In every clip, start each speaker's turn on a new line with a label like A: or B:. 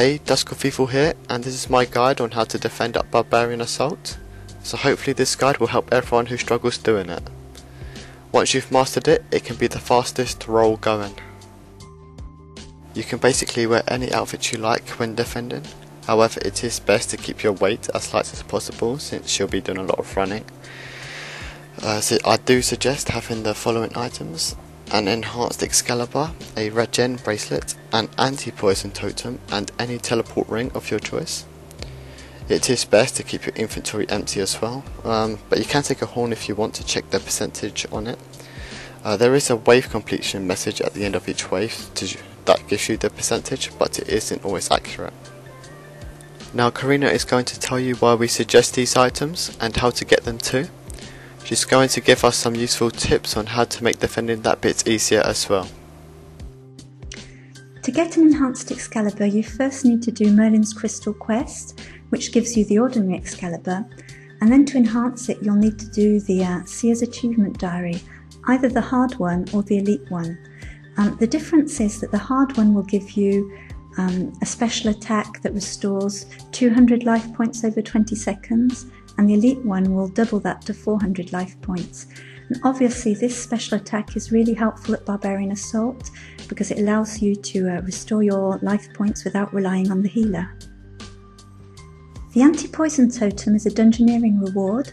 A: Hey, Dusk here, and this is my guide on how to defend up Barbarian Assault. So hopefully this guide will help everyone who struggles doing it. Once you've mastered it, it can be the fastest role going. You can basically wear any outfit you like when defending. However, it is best to keep your weight as light as possible since you'll be doing a lot of running. So I do suggest having the following items: an enhanced Excalibur, a regen bracelet, an anti-poison totem, and any teleport ring of your choice. It is best to keep your inventory empty as well, but you can take a horn if you want to check the percentage on it. There is a wave completion message at the end of each wave that gives you the percentage, but it isn't always accurate. Now Karina is going to tell you why we suggest these items and how to get them too. She's going to give us some useful tips on how to make defending that bit easier as well.
B: To get an enhanced Excalibur, you first need to do Merlin's Crystal Quest, which gives you the ordinary Excalibur, and then to enhance it you'll need to do the Seer's Achievement Diary, either the hard one or the elite one. The difference is that the hard one will give you a special attack that restores 200 life points over 20 seconds, and the elite one will double that to 400 life points. And obviously this special attack is really helpful at Barbarian Assault because it allows you to restore your life points without relying on the healer. The anti-poison totem is a dungeoneering reward,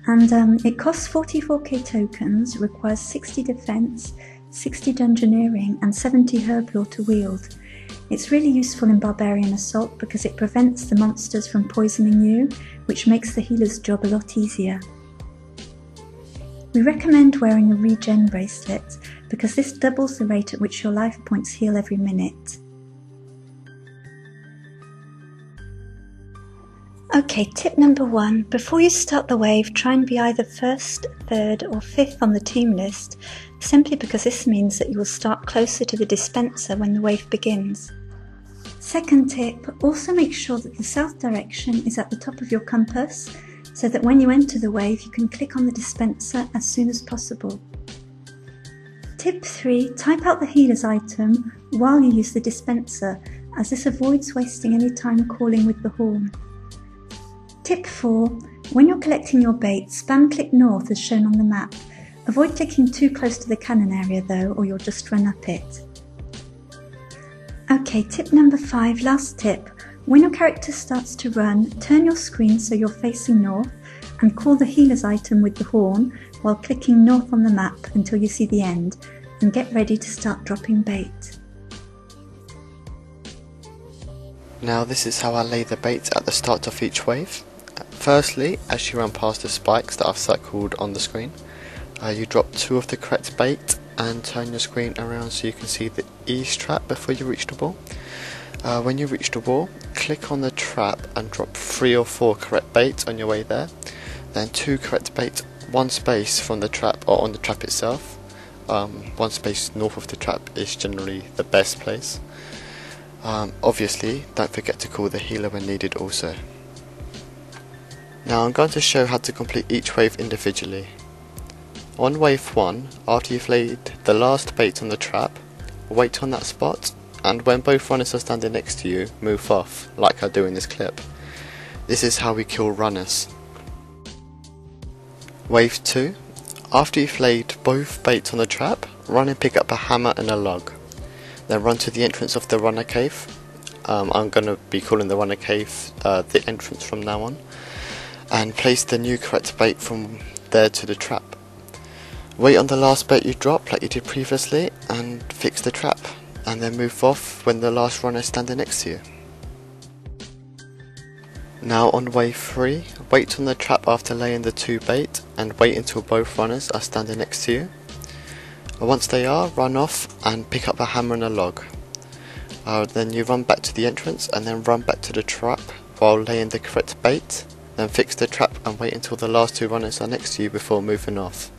B: and it costs 44k tokens, requires 60 defense, 60 dungeoneering and 70 herb lore to wield. It's really useful in Barbarian Assault because it prevents the monsters from poisoning you, which makes the healer's job a lot easier. We recommend wearing a regen bracelet because this doubles the rate at which your life points heal every minute. Okay, tip number 1. Before you start the wave, try and be either 1st, 3rd or 5th on the team list, simply because this means that you will start closer to the dispenser when the wave begins. Second tip, also make sure that the south direction is at the top of your compass, so that when you enter the wave you can click on the dispenser as soon as possible. Tip 3, type out the healer's item while you use the dispenser, as this avoids wasting any time calling with the horn. Tip 4, when you're collecting your bait, spam click north as shown on the map. Avoid clicking too close to the cannon area though, or you'll just run up it. Okay, tip number 5, last tip. When your character starts to run, turn your screen so you're facing north and call the healer's item with the horn while clicking north on the map until you see the end, and get ready to start dropping bait.
A: Now this is how I lay the bait at the start of each wave. Firstly, as you run past the spikes that I've circled on the screen, you drop 2 of the correct bait and turn your screen around so you can see the ease trap before you reach the wall. When you reach the wall, click on the trap and drop 3 or 4 correct bait on your way there. Then 2 correct bait 1 space from the trap or on the trap itself. 1 space north of the trap is generally the best place. Obviously, don't forget to call the healer when needed also. Now I'm going to show how to complete each wave individually. On wave 1, after you've laid the last bait on the trap, wait on that spot, and when both runners are standing next to you, move off, like I do in this clip. This is how we kill runners. Wave 2, after you've laid both baits on the trap, run and pick up a hammer and a log. Then run to the entrance of the runner cave. I'm going to be calling the runner cave the entrance from now on, and place the new correct bait from there to the trap. Wait on the last bait you drop like you did previously and fix the trap, and then move off when the last runner is standing next to you. Now on wave 3, wait on the trap after laying the 2 bait and wait until both runners are standing next to you. Once they are, run off and pick up a hammer and a log. Then you run back to the entrance and then run back to the trap while laying the correct bait, then fix the trap and wait until the last 2 runners are next to you before moving off.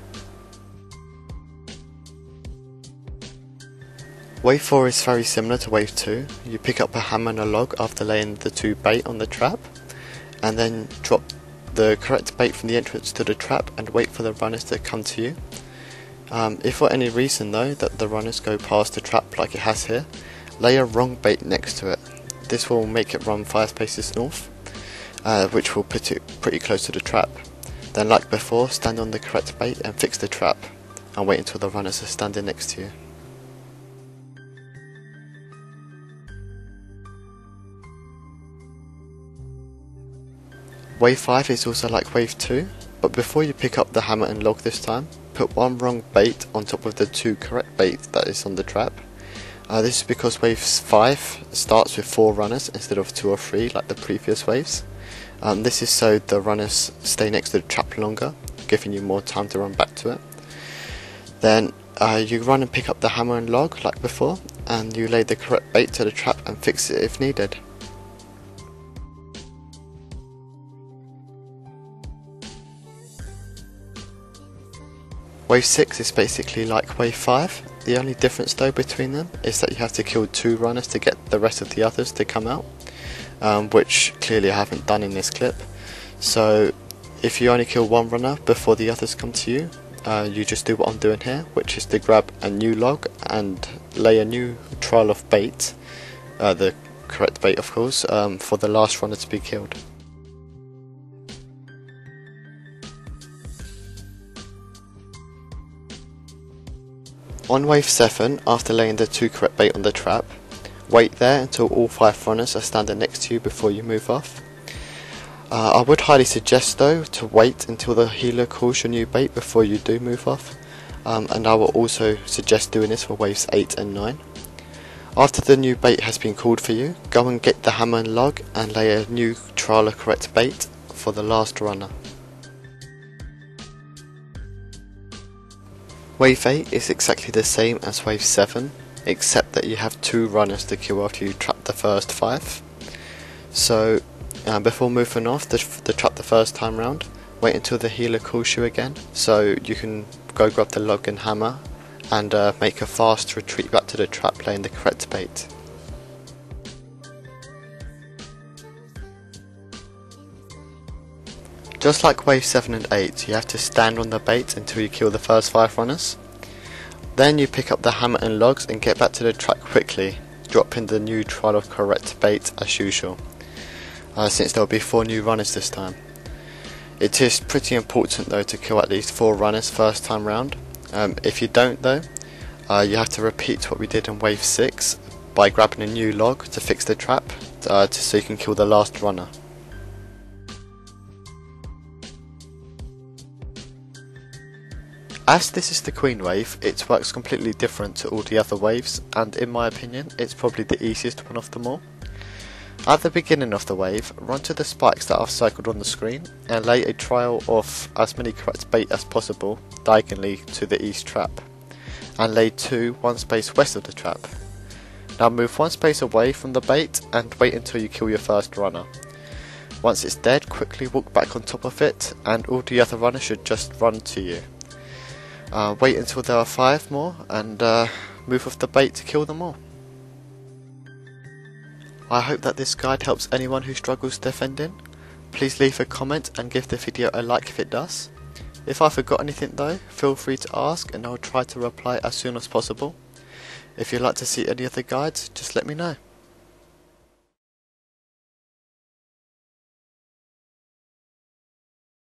A: Wave 4 is very similar to wave 2. You pick up a hammer and a log after laying the 2 bait on the trap, and then drop the correct bait from the entrance to the trap and wait for the runners to come to you. If for any reason though that the runners go past the trap like it has here, lay a wrong bait next to it. this will make it run 5 spaces north, which will put it pretty close to the trap. Then like before, stand on the correct bait and fix the trap, and wait until the runners are standing next to you. Wave 5 is also like wave 2, but before you pick up the hammer and log this time, put one wrong bait on top of the 2 correct baits that is on the trap. This is because wave 5 starts with 4 runners instead of 2 or 3 like the previous waves. This is so the runners stay next to the trap longer, giving you more time to run back to it. Then you run and pick up the hammer and log like before, and you lay the correct bait to the trap and fix it if needed. Wave 6 is basically like wave 5, the only difference though between them is that you have to kill 2 runners to get the rest of the others to come out, which clearly I haven't done in this clip. So if you only kill 1 runner before the others come to you, you just do what I'm doing here, which is to grab a new log and lay a new trail of bait, the correct bait of course, for the last runner to be killed. On wave 7, after laying the 2 correct bait on the trap, wait there until all 5 runners are standing next to you before you move off. I would highly suggest though to wait until the healer calls your new bait before you do move off, and I will also suggest doing this for waves 8 and 9. After the new bait has been called for you, go and get the hammer and log and lay a new trial of correct bait for the last runner. Wave 8 is exactly the same as wave 7, except that you have 2 runners to kill after you trap the first 5. So before moving off the trap the first time round, wait until the healer calls you again, so you can go grab the log and hammer and make a fast retreat back to the trap laying the correct bait. Just like wave 7 and 8, you have to stand on the bait until you kill the first 5 runners. Then you pick up the hammer and logs and get back to the trap quickly, dropping the new trial of correct bait as usual, since there will be 4 new runners this time. It is pretty important though to kill at least 4 runners first time round. If you don't though, you have to repeat what we did in wave 6 by grabbing a new log to fix the trap, so you can kill the last runner. As this is the Queen wave, it works completely different to all the other waves, and in my opinion it's probably the easiest one of them all. At the beginning of the wave, run to the spikes that I've circled on the screen and lay a trial of as many correct bait as possible diagonally to the east trap, and lay 2 1 space west of the trap. Now move 1 space away from the bait and wait until you kill your first runner. Once it's dead, quickly walk back on top of it and all the other runners should just run to you. Wait until there are 5 more and move off the bait to kill them all. I hope that this guide helps anyone who struggles defending. Please leave a comment and give the video a like if it does. If I forgot anything though, feel free to ask and I'll try to reply as soon as possible. If you'd like to see any other guides, just let me know.